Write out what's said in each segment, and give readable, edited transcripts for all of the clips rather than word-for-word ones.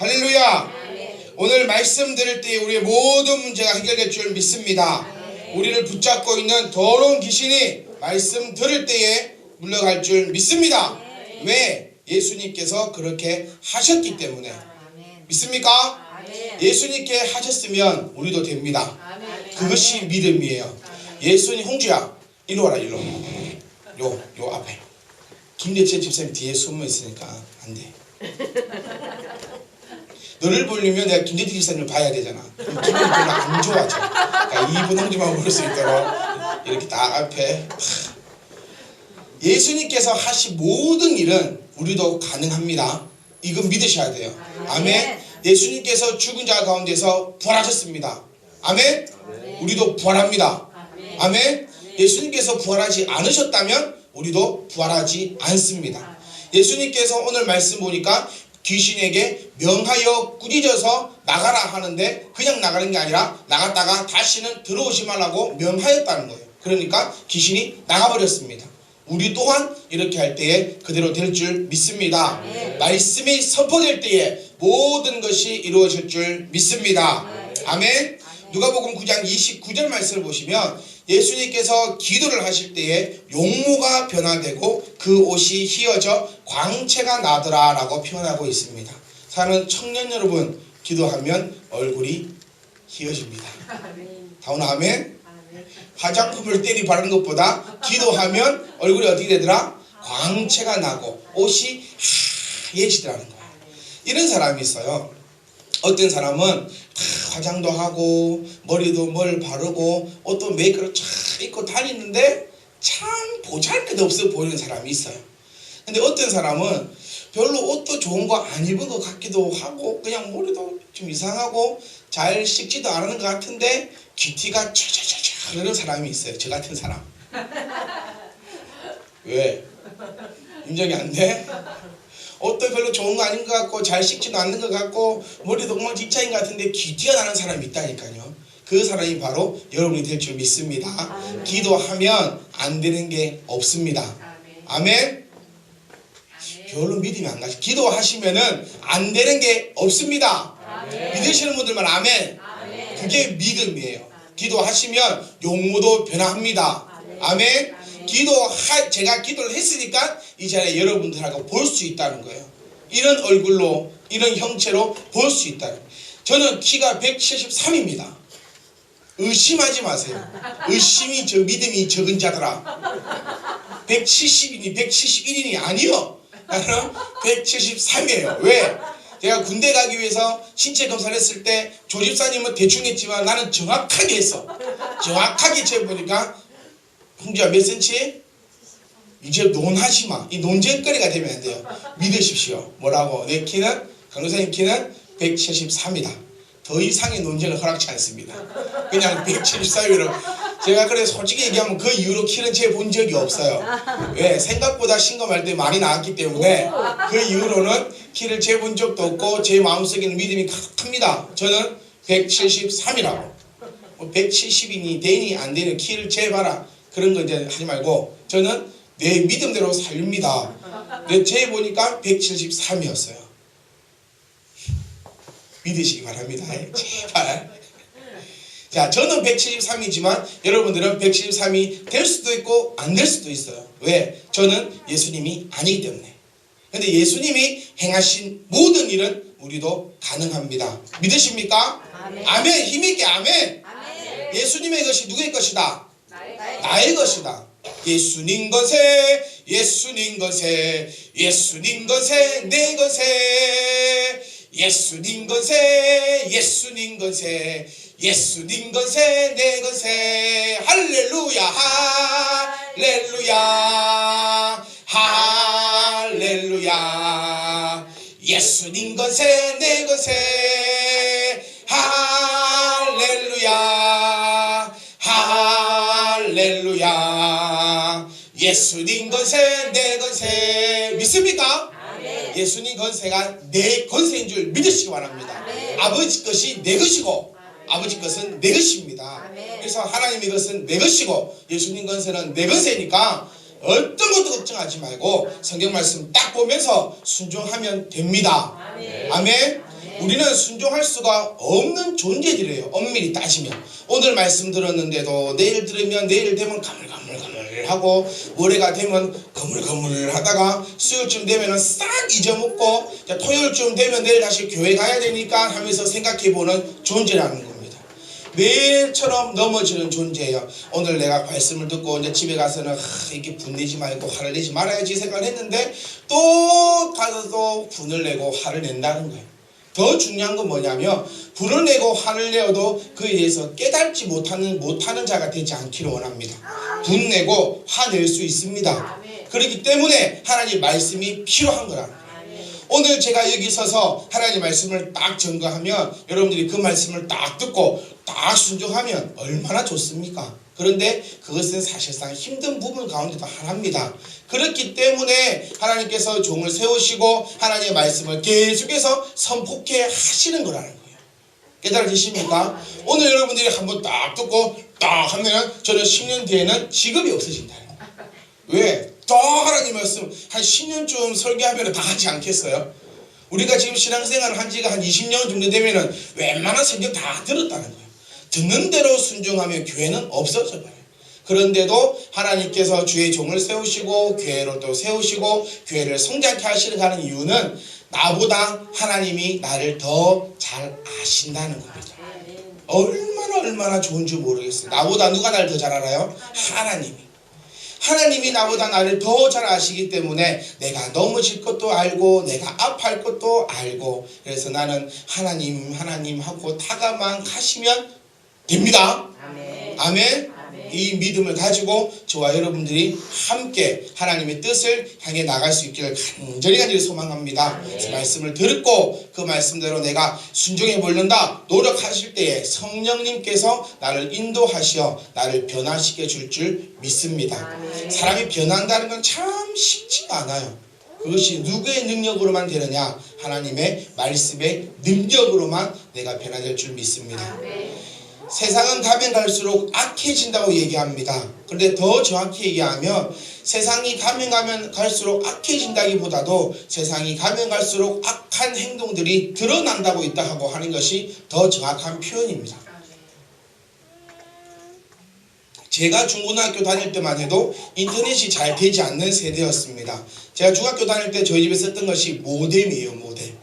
할렐루야. 오늘 말씀 들을 때 우리의 모든 문제가 해결될 줄 믿습니다. 우리를 붙잡고 있는 더러운 귀신이 말씀 들을 때에 물러갈 줄 믿습니다. 왜? 예수님께서 그렇게 하셨기 때문에. 믿습니까? 예수님께 하셨으면 우리도 됩니다. 그것이 믿음이에요. 예수님, 홍주야 이리 와라. 이리로. 요 앞에 김대철 집사님 뒤에 숨어 있으니까 안 돼. 너를 보려면 내가 김대철 집사님을 봐야 되잖아. 그럼 기분이 별로 안 좋아져. 그러니까 2분 홍주만 볼 수 있도록 이렇게 딱 앞에. 예수님께서 하신 모든 일은 우리도 가능합니다. 이건 믿으셔야 돼요. 아멘. 예수님께서 죽은 자 가운데서 부활하셨습니다. 아멘. 우리도 부활합니다. 아멘. 예수님께서 부활하지 않으셨다면 우리도 부활하지 않습니다. 예수님께서 오늘 말씀 보니까 귀신에게 명하여 꾸짖어서 나가라 하는데 그냥 나가는 게 아니라 나갔다가 다시는 들어오지 말라고 명하였다는 거예요. 그러니까 귀신이 나가버렸습니다. 우리 또한 이렇게 할 때에 그대로 될 줄 믿습니다. 말씀이 선포될 때에 모든 것이 이루어질 줄 믿습니다. 아멘. 누가복음 9장 29절 말씀을 보시면 예수님께서 기도를 하실 때에 용모가 변화되고 그 옷이 휘어져 광채가 나더라 라고 표현하고 있습니다. 사는 청년 여러분, 기도하면 얼굴이 휘어집니다. 다운 아멘. 화장품을 때리 바르는 것보다 기도하면 얼굴이 어떻게 되더라? 광채가 나고 옷이 하얘지더라는 거예요. 이런 사람이 있어요. 어떤 사람은 화장도 하고 머리도 뭘 바르고 옷도 메이크업을 쫙 입고 다니는데 참 보잘것없어 보이는 사람이 있어요. 근데 어떤 사람은 별로 옷도 좋은 거 안 입은 것 같기도 하고 그냥 머리도 좀 이상하고 잘 씻지도 않은 것 같은데 귀티가 촤촤촤촤 그러는 사람이 있어요. 저 같은 사람. 왜? 인정이 안 돼? 옷도 별로 좋은 거 아닌 것 같고 잘 씻지도 않는 것 같고 머리도 엉망진창인 것 같은데 귀티가 나는 사람이 있다니까요. 그 사람이 바로 여러분이 될 줄 믿습니다. 아멘. 기도하면 안 되는 게 없습니다. 아멘. 아멘. 별로 믿음이 안 가시. 기도하시면은 안 되는 게 없습니다. 아멘. 믿으시는 분들만 아멘. 아멘. 그게 믿음이에요. 기도하시면 용모도 변화합니다. 아멘. 제가 기도를 했으니까 이 자리에 여러분들하고 볼 수 있다는 거예요. 이런 얼굴로 이런 형체로 볼 수 있다는 거예요. 저는 키가 173입니다. 의심하지 마세요. 의심이 저 믿음이 적은 자더라. 170이니 171이니 아니요. 나는 173이에요. 왜? 제가 군대 가기 위해서 신체 검사를 했을 때 조집사님은 대충 했지만 나는 정확하게 했어. 정확하게 재보니까 홍주야 몇 센치? 이제 논하지 마. 이 논쟁거리가 되면 안 돼요. 믿으십시오. 뭐라고? 내 키는 강도사님 키는 173이다. 더 이상의 논쟁을 허락치 않습니다. 그냥 173으로 제가 그래 솔직히 얘기하면 그 이후로 키는 재본 적이 없어요. 왜? 생각보다 신검할 때 많이 나왔기 때문에 그 이후로는 키를 재본 적도 없고 제 마음속에는 믿음이 큽니다. 저는 173이라고 170이니 되니 안 되니 키를 재봐라 그런 거 이제 하지 말고 저는 내 믿음대로 살립니다. 근데 재보니까 173이었어요. 믿으시기 바랍니다. 제발. 자, 저는 173이지만 여러분들은 173이 될 수도 있고 안 될 수도 있어요. 왜? 저는 예수님이 아니기 때문에. 근데 예수님이 행하신 모든 일은 우리도 가능합니다. 믿으십니까? 아멘. 아멘. 힘있게 아멘. 아멘. 예수님의 것이 누구의 것이다? 나의 것이다. 예수님 것에 예수님 것에 예수님 것에 내 것에 예수님 것에 예수님 것에 예수님 것에 내 것에 할렐루야 할렐루야 할렐루야 예수님 것에 내 것에 할렐루야 할렐루야 예수님 것에 내 것에 믿습니까? 아멘. 예수님 권세가 내 권세인 줄 믿으시기 바랍니다. 아멘. 아버지 것이 내 것이고 아버지 것은 내 것입니다. 아멘. 그래서 하나님의 것은 내 것이고 예수님 권세는 내 권세니까 어떤 것도 걱정하지 말고 성경 말씀 딱 보면서 순종하면 됩니다. 아멘. 아멘. 우리는 순종할 수가 없는 존재들이에요. 엄밀히 따지면. 오늘 말씀 들었는데도 내일 들으면 내일 되면 가물가물하고 모레가 되면 거물거물 하다가 수요일쯤 되면 싹 잊어먹고 토요일쯤 되면 내일 다시 교회 가야 되니까 하면서 생각해보는 존재라는 겁니다. 매일처럼 넘어지는 존재예요. 오늘 내가 말씀을 듣고 이제 집에 가서는 이렇게 분내지 말고 화를 내지 말아야지 생각을 했는데 또 가서 또 분을 내고 화를 낸다는 거예요. 더 중요한 건 뭐냐면 분을 내고 화를 내어도 그에 대해서 깨닫지 못하는 자가 되지 않기를 원합니다. 분 내고 화낼 수 있습니다. 그렇기 때문에 하나님 말씀이 필요한 거라는 거예요. 오늘 제가 여기 서서 하나님 말씀을 딱 전거하면 여러분들이 그 말씀을 딱 듣고 딱 순종하면 얼마나 좋습니까? 그런데 그것은 사실상 힘든 부분 가운데도 하나입니다. 그렇기 때문에 하나님께서 종을 세우시고 하나님의 말씀을 계속해서 선포케 하시는 거라는 거예요. 깨달아지십니까? 오늘 여러분들이 한번 딱 듣고 딱 하면 저는 10년 뒤에는 직업이 없어진다. 왜? 또 하나님 말씀 한 10년쯤 설교하면 다 하지 않겠어요? 우리가 지금 신앙생활을 한 지가 한 20년 정도 되면은 웬만한 성경 다 들었다는 거예요. 듣는 대로 순종하면 교회는 없어져 버려요. 그런데도 하나님께서 주의 종을 세우시고 교회를 또 세우시고 교회를 성장케 하시는 이유는 나보다 하나님이 나를 더 잘 아신다는 겁니다. 얼마나 좋은 줄 모르겠어요. 나보다 누가 나를 더 잘 알아요? 하나님이 나보다 나를 더 잘 아시기 때문에 내가 넘어질 것도 알고 내가 아파할 것도 알고 그래서 나는 하나님 하고 다가만 가시면 됩니다. 아멘. 이 믿음을 가지고 저와 여러분들이 함께 하나님의 뜻을 향해 나갈 수 있기를 간절히 소망합니다. 그 말씀을 듣고 그 말씀대로 내가 순종해 보려다 노력하실 때에 성령님께서 나를 인도하시어 나를 변화시켜 줄 믿습니다. 사람이 변한다는 건 참 쉽지가 않아요. 그것이 누구의 능력으로만 되느냐? 하나님의 말씀의 능력으로만 내가 변화될 줄 믿습니다. 세상은 가면 갈수록 악해진다고 얘기합니다. 그런데 더 정확히 얘기하면 세상이 가면 갈수록 악해진다기보다도 세상이 가면 갈수록 악한 행동들이 드러난다고 있다고 하는 것이 더 정확한 표현입니다. 제가 중고등학교 다닐 때만 해도 인터넷이 잘 되지 않는 세대였습니다. 제가 중학교 다닐 때 저희 집에 썼던 것이 모뎀이에요. 모뎀.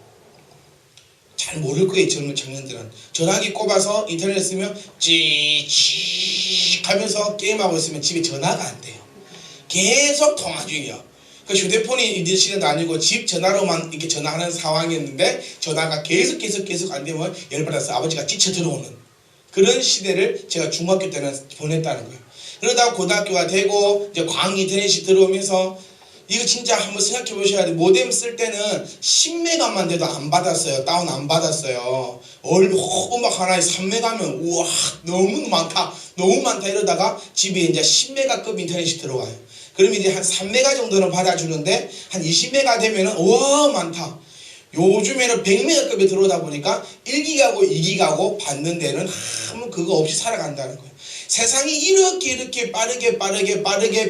잘 모를 거예요. 젊은 청년들은. 전화기 꼽아서 인터넷 쓰면 찌익 하면서 게임하고 있으면 집에 전화가 안 돼요. 계속 통화 중이에요. 그 휴대폰이 이제 시대도 아니고 집 전화로만 이렇게 전화하는 상황이었는데 전화가 계속 안 되면 열받아서 아버지가 지쳐 들어오는 그런 시대를 제가 중학교 때는 보냈다는 거예요. 그러다가 고등학교가 되고 이제 광 인터넷이 들어오면서 이거 진짜 한번 생각해 보셔야 돼요. 모뎀 쓸 때는 10메가만 돼도 안 받았어요. 다운 안 받았어요. 음악 하나에 3메가면 우와 너무 많다 이러다가 집에 이제 10메가급 인터넷이 들어와요. 그러면 이제 한 3메가 정도는 받아주는데 한 20메가 되면은 우와 많다. 요즘에는 100메가급에 들어오다 보니까 1기가고 2기가고 받는 데는 아무 그거 없이 살아간다는 거예요. 세상이 이렇게 빠르게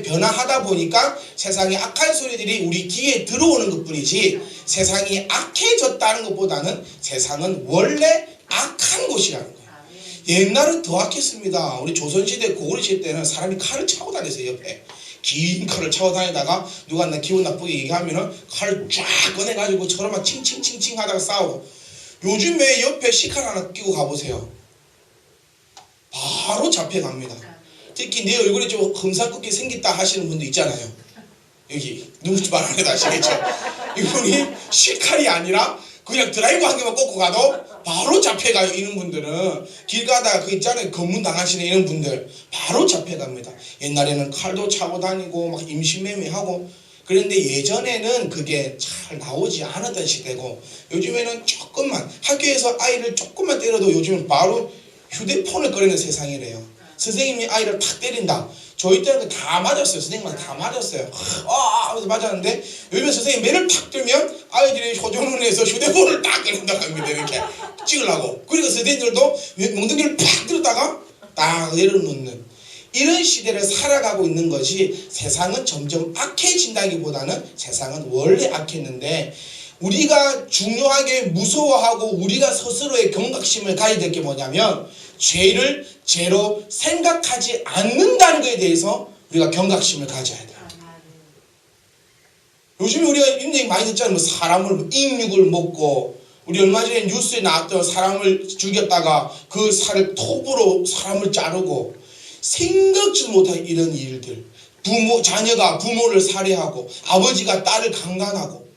변화하다 보니까 세상에 악한 소리들이 우리 귀에 들어오는 것뿐이지 세상이 악해졌다는 것보다는 세상은 원래 악한 곳이라는 거예요. 옛날은 더 악했습니다. 우리 조선시대 고구려시대 때는 사람이 칼을 차고 다녔어요. 옆에 긴 칼을 차고 다니다가 누가 나 기분 나쁘게 얘기하면은 칼을 쫙 꺼내가지고 저러면 칭칭칭칭 하다가 싸우고 요즘에 옆에 시칼 하나 끼고 가보세요. 바로 잡혀갑니다. 특히 내 얼굴이 좀 흠상궂게 생겼다 하시는 분도 있잖아요. 여기 누군지 말 안 해도 아시겠죠? 이분이 실칼이 아니라 그냥 드라이브 한 개만 꽂고 가도 바로 잡혀가요. 이런 분들은 길 가다가 그 있잖아요. 검문 당하시는 이런 분들 바로 잡혀갑니다. 옛날에는 칼도 차고 다니고 막 임신매매하고 그런데 예전에는 그게 잘 나오지 않았던 시대고 요즘에는 조금만 학교에서 아이를 조금만 때려도 요즘은 바로 휴대폰을 꺼내는 세상이래요. 선생님이 아이를 탁 때린다. 저희 때는 다 맞았어요. 선생님한테 다 맞았어요. 하면서 맞았는데 요즘에 선생님 매를 탁 들면 아이들이 효정원에서 휴대폰을 딱 꺼낸다고 합니다. 이렇게 찍으려고. 그리고 선생님들도 몽둥이를 팍 들었다가 딱 내려놓는 이런 시대를 살아가고 있는 것이 세상은 점점 악해진다기보다는 세상은 원래 악했는데 우리가 중요하게 무서워하고 우리가 스스로의 경각심을 가져야 될 게 뭐냐면 죄를 죄로 생각하지 않는다는 것에 대해서 우리가 경각심을 가져야 돼요. 요즘에 우리가 굉장히 많이 듣잖아요. 뭐 사람을 인육을 먹고, 우리 얼마 전에 뉴스에 나왔던 사람을 죽였다가 그 살을 톱으로 사람을 자르고, 생각지도 못한 이런 일들, 자녀가 부모를 살해하고 아버지가 딸을 강간하고,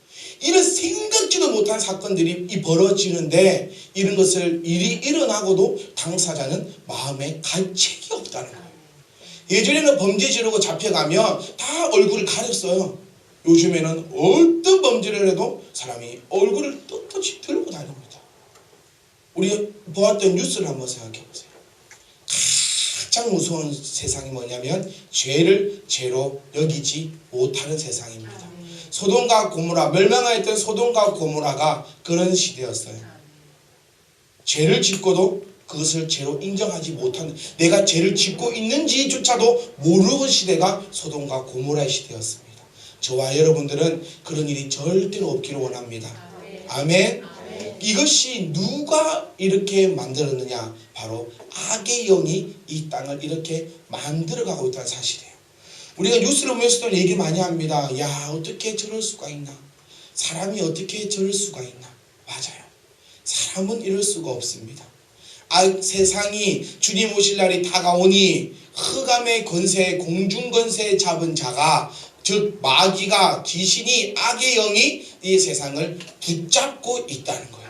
이런 생각지도 못한 사건들이 벌어지는데, 이런 일이 일어나고도 당사자는 마음에 가책이 없다는 거예요. 예전에는 범죄 저지르고 잡혀가면 다 얼굴을 가렸어요. 요즘에는 어떤 범죄를 해도 사람이 얼굴을 떳떳이 들고 다닙니다. 우리가 보았던 뉴스를 한번 생각해 보세요. 가장 무서운 세상이 뭐냐면 죄를 죄로 여기지 못하는 세상입니다. 소돔과 고모라, 멸망하였던 소돔과 고모라가 그런 시대였어요. 죄를 짓고도 그것을 죄로 인정하지 못하는, 내가 죄를 짓고 있는지조차도 모르는 시대가 소돔과 고모라의 시대였습니다. 저와 여러분들은 그런 일이 절대로 없기를 원합니다. 아멘. 이것이 누가 이렇게 만들었느냐? 바로 악의 영이 이 땅을 이렇게 만들어가고 있다는 사실이에요. 우리가 뉴스를 보면서도 얘기 많이 합니다. 야, 어떻게 저럴 수가 있나? 사람이 어떻게 저럴 수가 있나? 맞아요. 사람은 이럴 수가 없습니다. 세상이 주님 오실 날이 다가오니 흑암의 권세, 공중 권세 잡은 자가, 즉 마귀가, 귀신이, 악의 영이 이 세상을 붙잡고 있다는 거예요.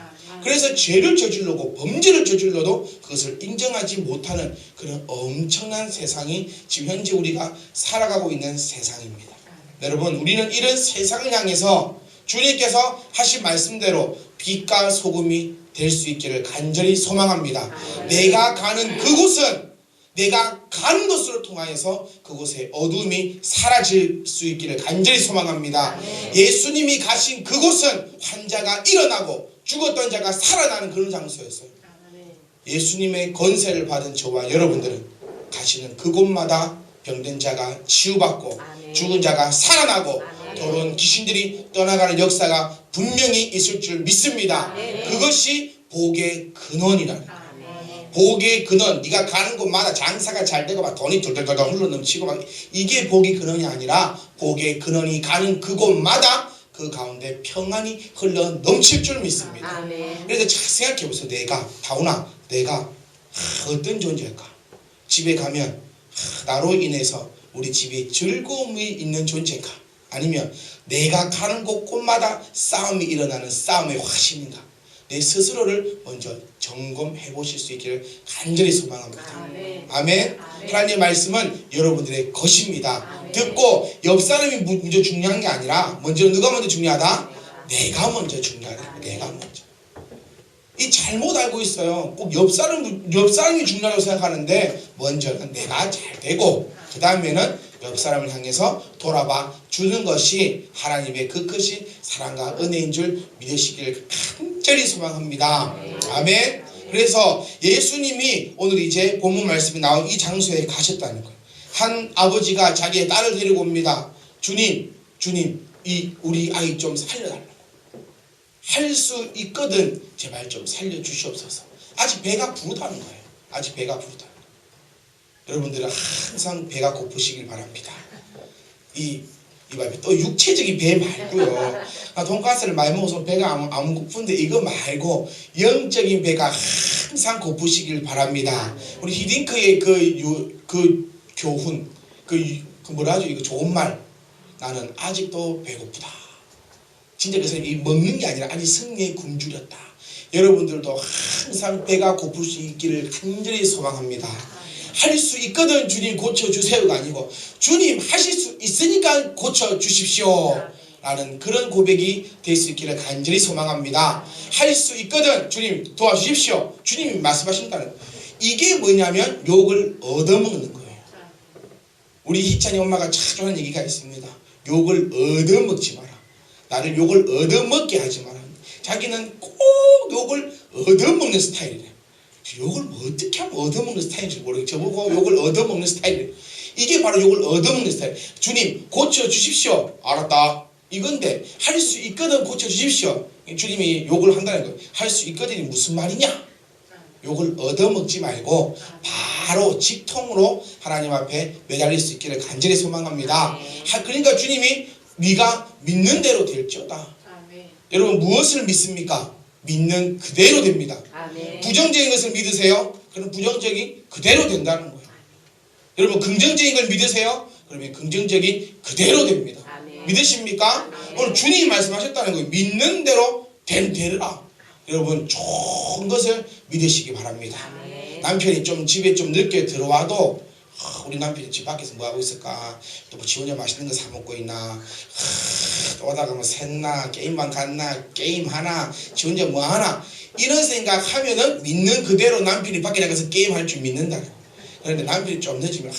그래서 죄를 저질러고 범죄를 저질러도 그것을 인정하지 못하는 그런 엄청난 세상이 지금 현재 우리가 살아가고 있는 세상입니다. 여러분, 우리는 이런 세상을 향해서 주님께서 하신 말씀대로 빛과 소금이 될 수 있기를 간절히 소망합니다. 내가 가는 그곳은, 내가 가는 것으로 통하여서 그곳에 어둠이 사라질 수 있기를 간절히 소망합니다. 예수님이 가신 그곳은 환자가 일어나고 죽었던 자가 살아나는 그런 장소였어요. 예수님의 권세를 받은 저와 여러분들은 가시는 그곳마다 병든 자가 치유받고 죽은 자가 살아나고 더러운 귀신들이 떠나가는 역사가 분명히 있을 줄 믿습니다. 그것이 복의 근원이라는 거예요. 복의 근원, 네가 가는 곳마다 장사가 잘 되고 막 돈이 돌돌돌 흘러넘치고 막, 이게 복의 근원이 아니라 복의 근원이 가는 그곳마다 그 가운데 평안이 흘러넘칠 줄 믿습니다. 그래서 잘 생각해 보세요. 다운아, 내가 어떤 존재일까? 집에 가면 나로 인해서 우리 집에 즐거움이 있는 존재인가? 아니면 내가 가는 곳곳마다 싸움이 일어나는 싸움의 화신인가? 내 스스로를 먼저 점검해 보실 수 있기를 간절히 소망합니다. 아멘. 하나님의 말씀은 여러분들의 것입니다. 듣고 옆 사람이 먼저 중요한 게 아니라, 먼저 누가 먼저 중요하다? 내가 먼저 중요하다. 내가 먼저. 이 잘못 알고 있어요. 꼭 옆 사람이 중요하다고 생각하는데, 먼저는 내가 잘 되고 그 다음에는 옆 사람을 향해서 돌아봐 주는 것이 하나님의 그 크신 사랑과 은혜인 줄 믿으시기를 간절히 소망합니다. 아멘. 그래서 예수님이 오늘 이제 본문 말씀이 나온 이 장소에 가셨다는 거예요. 한 아버지가 자기의 딸을 데리고 옵니다. 주님, 우리 아이 좀 살려달라고. 할 수 있거든 제발 좀 살려주시옵소서. 아직 배가 부르다는 거예요. 아직 배가 부르다. 여러분들은 항상 배가 고프시길 바랍니다. 또 육체적인 배 말고요. 돈가스를 많이 먹어서 배가 안 고픈데 이거 말고 영적인 배가 항상 고프시길 바랍니다. 우리 히딩크의 그 교훈, 뭐라 하죠? 이거 좋은 말. 나는 아직도 배고프다. 진짜 그 사람이 먹는 게 아니라 아직 승리에 굶주렸다. 여러분들도 항상 배가 고플 수 있기를 간절히 소망합니다. 할 수 있거든 주님 고쳐주세요가 아니고, 주님 하실 수 있으니까 고쳐주십시오 라는 그런 고백이 될 수 있기를 간절히 소망합니다. 할 수 있거든 주님 도와주십시오. 주님이 말씀하신다는, 이게 뭐냐면 욕을 얻어먹는 거예요. 우리 희찬이 엄마가 자주 하는 얘기가 있습니다. 욕을 얻어먹지 마라. 나를 욕을 얻어먹게 하지 마라. 자기는 꼭 욕을 얻어먹는 스타일이래. 욕을 어떻게 하면 얻어먹는 스타일인지 모르겠어요. 저보고 욕을 얻어먹는 스타일이에요. 이게 바로 욕을 얻어먹는 스타일. 주님 고쳐주십시오. 알았다. 이건데 할 수 있거든 고쳐주십시오. 주님이 욕을 한다는 거예요. 할 수 있거든이 무슨 말이냐? 욕을 얻어먹지 말고 바로 직통으로 하나님 앞에 매달릴 수 있기를 간절히 소망합니다. 그러니까 주님이 네가 믿는 대로 될지어다. 여러분 무엇을 믿습니까? 믿는 그대로 됩니다. 부정적인 것을 믿으세요? 그럼 부정적인 그대로 된다는 거예요. 여러분 긍정적인 걸 믿으세요? 그러면 긍정적인 그대로 됩니다. 믿으십니까? 오늘 주님이 말씀하셨다는 거예요. 믿는 대로 된 되리라. 여러분 좋은 것을 믿으시기 바랍니다. 남편이 좀 집에 좀 늦게 들어와도 우리 남편이 집 밖에서 뭐 하고 있을까? 또 뭐 지 혼자 맛있는 거 사 먹고 있나? 또 오다가 뭐 샜나? 게임방 갔나? 게임 하나? 지 혼자 뭐 하나? 이런 생각하면은 믿는 그대로 남편이 밖에 나가서 게임할 줄 믿는다. 그런데 남편이 좀 늦으면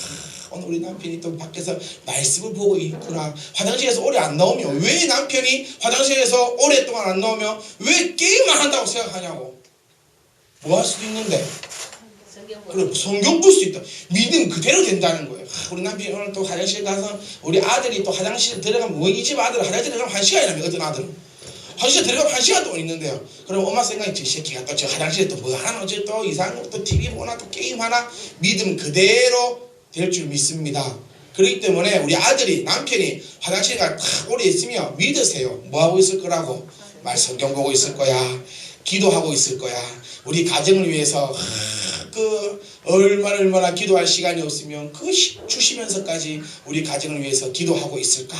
오늘 우리 남편이 또 밖에서 말씀을 보고 있구나. 화장실에서 오래 안 나오면 왜 남편이 화장실에서 오랫동안 안 나오면 왜 게임만 한다고 생각하냐고. 뭐 할 수도 있는데. 그래 성경 볼 수 있다. 믿음 그대로 된다는 거예요. 우리 남편이 오늘 또 화장실 가서 우리 아들이 또 화장실 들어가면 뭐 이 집 아들 화장실 들어가면 1시간이라며 어떤 아들은 화장실 들어가면 1시간 동안 있는데요. 그럼 엄마 생각이 저 새끼가 또 저 화장실에 또 뭐 하나 어째 또 이상한 또 TV 보나 또 게임 하나. 믿음 그대로 될 줄 믿습니다. 그렇기 때문에 우리 아들이 남편이 화장실에 딱 오래 있으면 믿으세요. 뭐 하고 있을 거라고? 말 성경 보고 있을 거야. 기도하고 있을 거야. 우리 가정을 위해서 얼마나 기도할 시간이 없으면 주시면서까지 우리 가정을 위해서 기도하고 있을까?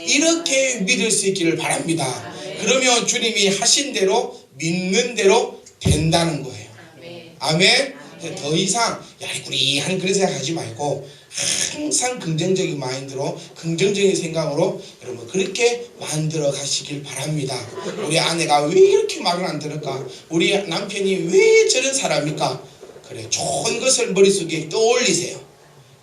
이렇게 믿을 수 있기를 바랍니다. 그러면 주님이 하신 대로 믿는 대로 된다는 거예요. 아멘. 더 이상 야리꾸리한 그런 생각하지 말고 항상 긍정적인 마인드로 긍정적인 생각으로 여러분 그렇게 만들어 가시길 바랍니다. 우리 아내가 왜 이렇게 말을 안 들을까? 우리 남편이 왜 저런 사람일까? 그래 좋은 것을 머릿속에 떠올리세요.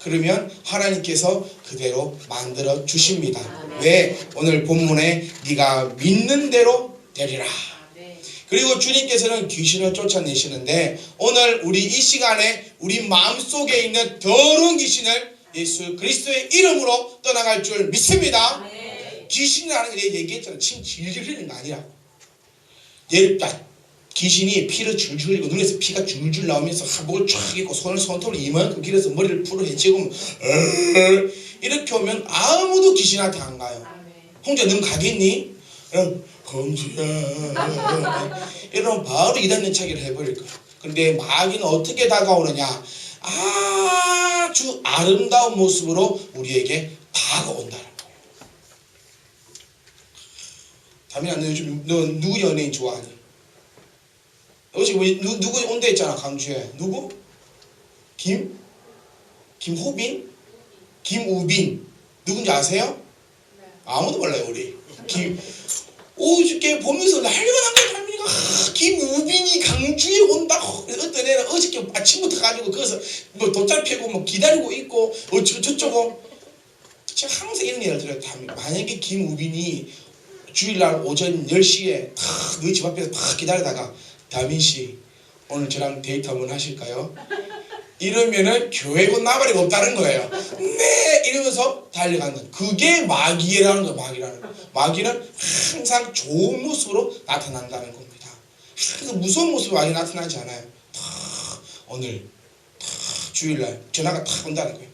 그러면 하나님께서 그대로 만들어 주십니다. 왜? 오늘 본문에 네가 믿는 대로 되리라. 그리고 주님께서는 귀신을 쫓아내시는데 오늘 우리 이 시간에 우리 마음속에 있는 더러운 귀신을 예수 그리스도의 이름으로 떠나갈 줄 믿습니다. 귀신이라는 게 얘기했잖아요. 침 질질 흘리는 거 아니라고. 귀신이 피를 줄줄 흘리고 눈에서 피가 줄줄 나오면서 한복을 쫙 입고 손톱을 이만큼 길어서 머리를 풀어 헤치고 이렇게 오면 아무도 귀신한테 안 가요. 혼자 넌 가겠니? 검수야 이러면 바로 이단연차기를 해버릴 거야. 근데 마귀는 어떻게 다가오느냐? 아주 아름다운 모습으로 우리에게 다가온다는 거예요. 다민아, 너 요즘 너 누구 연예인 좋아하니? 어제 누구 온다 했잖아. 강주에 누구? 김호빈? 김우빈 누군지 아세요? 아무도 몰라요. 우리 어저께 보면서 난리가 난 거야. 달민이가 김우빈이 강주에 온다. 어떤 애는 어저께 아침부터 가지고 거기서 뭐 돗자리 펴고 뭐 기다리고 있고 저쩌고 제가 항상 이런 얘기를 들어요. 만약에 김우빈이 주일날 오전 10시에 탁 너희 집 앞에서 탁 기다리다가 다민씨 오늘 저랑 데이트 한번 하실까요? 이러면은 교회고 나발이가 없다는 거예요. 네 이러면서 달려간다. 그게 마귀라는 거예요. 마귀는 항상 좋은 모습으로 나타난다는 겁니다. 그래서 무서운 모습으로 마귀 나타나지 않아요. 오늘 주일날 전화가 탁 온다는 거예요.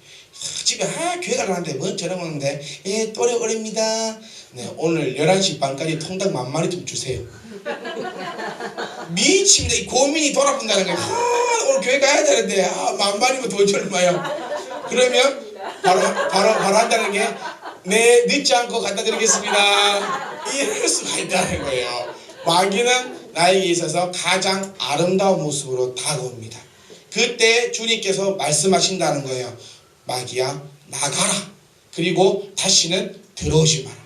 집에 교회 가려는데 뭐 전화 오는데 예 또래 어립니다. 네 오늘 11시 반까지 통닭 10,000마리 좀 주세요. 미칩니다. 이 고민이 돌아본다는 거예요. 오늘 교회 가야 되는데 10,000마리면 돈이 얼마요? 그러면 바로 한다는 게 네 늦지 않고 갖다 드리겠습니다. 이럴 수가 있다는 거예요. 마귀는 나에게 있어서 가장 아름다운 모습으로 다가옵니다. 그때 주님께서 말씀하신다는 거예요. 마귀야 나가라. 그리고 다시는 들어오지 마라.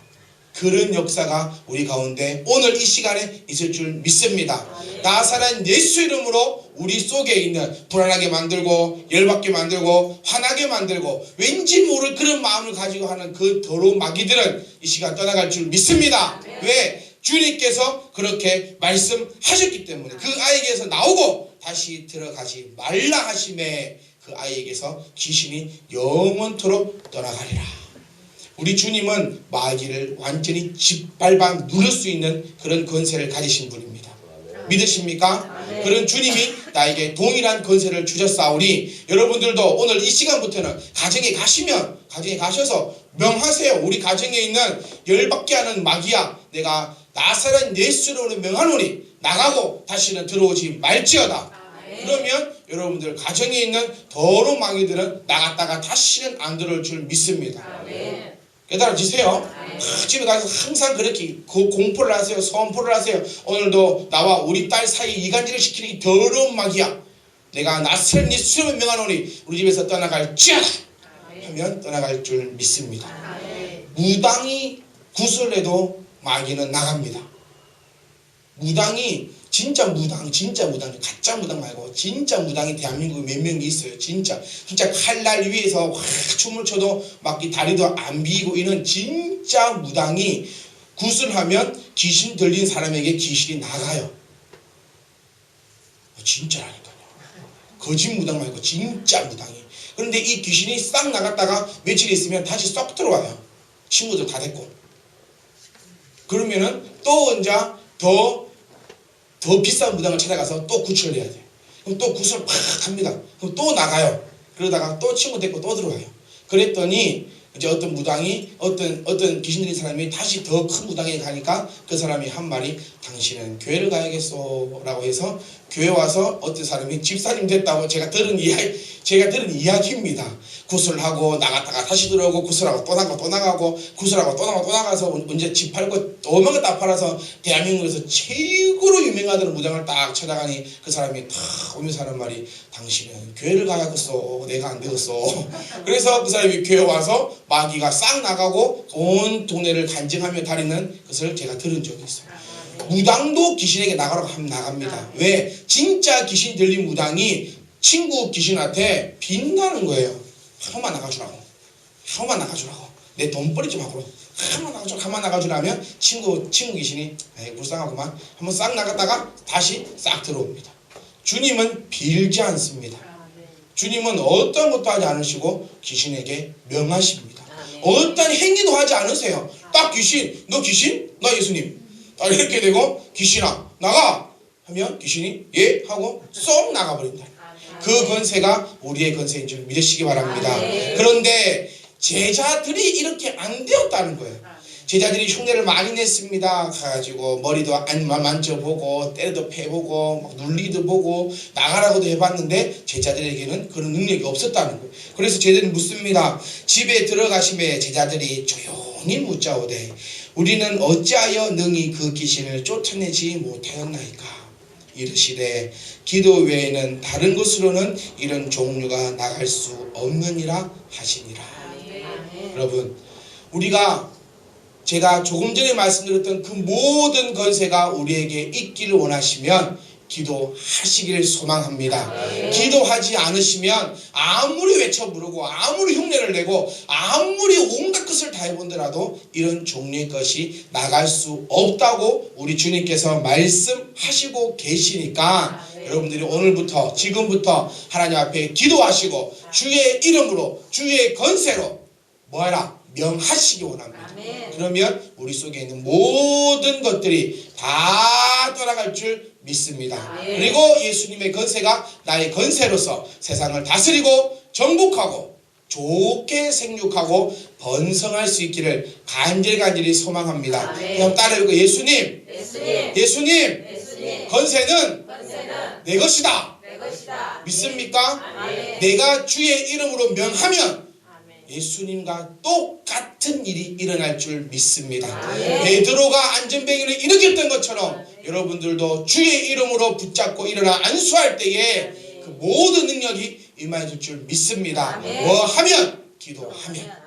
그런 역사가 우리 가운데 오늘 이 시간에 있을 줄 믿습니다. 나사렛 예수 이름으로 우리 속에 있는 불안하게 만들고 열받게 만들고 화나게 만들고 왠지 모를 그런 마음을 가지고 하는 그 더러운 마귀들은 이 시간 떠나갈 줄 믿습니다. 왜? 주님께서 그렇게 말씀하셨기 때문에 그 아이에게서 나오고 다시 들어가지 말라 하심에 그 아이에게서 귀신이 영원토록 떠나가리라. 우리 주님은 마귀를 완전히 짓밟아 누를 수 있는 그런 권세를 가지신 분입니다. 믿으십니까? 그런 주님이 나에게 동일한 권세를 주셨사오니 여러분들도 오늘 이 시간부터는 가정에 가셔서 명하세요. 우리 가정에 있는 열받게 하는 마귀야, 내가 나사렛 예수로 명하노니 나가고 다시는 들어오지 말지어다. 그러면 여러분들 가정에 있는 더러운 마귀들은 나갔다가 다시는 안 들어올 줄 믿습니다. 깨달아지세요? 집에 가서 항상 그렇게 공포를 하세요. 선포를 하세요. 오늘도 나와 우리 딸 사이 이간질을 시키는 이 더러운 마귀야, 내가 나사렛 예수로 명하노니 우리 집에서 떠나갈지어다 하면 떠나갈 줄 믿습니다. 무당이 구슬해도 마귀는 나갑니다. 무당이 진짜 무당, 가짜 무당 말고 진짜 무당이 대한민국에 몇 명이 있어요. 진짜 칼날 위에서 확 춤을 춰도 막 이 다리도 안 비이고 이런 진짜 무당이 구슬하면 귀신 들린 사람에게 귀신이 나가요. 진짜라니까요. 거짓 무당 말고 진짜 무당이. 그런데 이 귀신이 싹 나갔다가 며칠 있으면 다시 쏙 들어와요. 친구들 다 됐고. 그러면은 또 이제 더 비싼 무당을 찾아가서 또 구출을 해야 돼. 그럼 또 구슬을 팍 합니다. 그럼 또 나가요. 그러다가 또 친구 데리고 또 들어와요. 그랬더니 이제 어떤 무당이 어떤 귀신 들린 사람이 다시 더 큰 무당에 가니까 그 사람이 한 말이, 당신은 교회를 가야겠소 라고 해서 교회 와서 어떤 사람이 집사님 됐다고 제가 들은 이야기입니다. 구슬하고 나갔다가 다시 들어오고 구슬하고 또 나가고 또 나가고 구슬하고 또 나가고 또 나가서 이제 집 팔고 도망을 다 팔아서 대한민국에서 최고로 유명하던 무당을 딱 찾아가니 그 사람이 탁 오면서 하는 말이, 당신은 교회를 가야겠소, 내가 안 되겠소. 그래서 그 사람이 교회 와서 마귀가 싹 나가고 온 동네를 간증하며 다니는 것을 제가 들은 적이 있어요. 무당도 귀신에게 나가라고 하면 나갑니다. 왜? 진짜 귀신 들린 무당이 친구 귀신한테 빈다는 거예요. 한번 나가주라고. 내 돈벌이 좀 하고 한번 나가주라면 친구 귀신이 불쌍하구만 한번 싹 나갔다가 다시 싹 들어옵니다. 주님은 빌지 않습니다. 주님은 어떤 것도 하지 않으시고 귀신에게 명하십니다. 어떤 행위도 하지 않으세요. 딱 귀신, 너 귀신? 나 예수님. 딱 이렇게 되고 귀신아 나가 하면 귀신이 예 하고 쏙 나가버린다. 그 권세가 우리의 권세인 줄 믿으시기 바랍니다. 그런데 제자들이 이렇게 안 되었다는 거예요. 제자들이 흉내를 많이 냈습니다. 가가지고 머리도 안 만져보고 때려도 패보고 막 눌리도 보고 나가라고도 해봤는데 제자들에게는 그런 능력이 없었다는 거예요. 그래서 제자들이 묻습니다. 집에 들어가심에 제자들이 조용히 묻자오되 우리는 어찌하여 능히 그 귀신을 쫓아내지 못하였나이까. 이르시되 기도 외에는 다른 곳으로는 이런 종류가 나갈 수 없느니라 하시니라. 여러분, 제가 조금 전에 말씀드렸던 그 모든 권세가 우리에게 있기를 원하시면 기도하시기를 소망합니다. 기도하지 않으시면 아무리 외쳐 부르고 아무리 흉내를 내고 아무리 온갖 것을 다 해본더라도 이런 종류의 것이 나갈 수 없다고 우리 주님께서 말씀하시고 계시니까 여러분들이 오늘부터 지금부터 하나님 앞에 기도하시고 주의 이름으로 주의 권세로 뭐해라? 명하시기 원합니다. 그러면 우리 속에 있는 모든 것들이 다 떠나갈 줄 믿습니다. 그리고 예수님의 권세가 나의 권세로서 세상을 다스리고 정복하고 좋게 생육하고 번성할 수 있기를 간절히 소망합니다. 그럼 따라해보고 예수님 권세는 내 것이다. 믿습니까? 내가 주의 이름으로 명하면 예수님과 똑같은 일이 일어날 줄 믿습니다. 베드로가 안전뱅이를 일으켰던 것처럼 여러분들도 주의 이름으로 붙잡고 일어나 안수할 때에 그 모든 능력이 임하여 줄 믿습니다. 뭐 하면? 기도하면.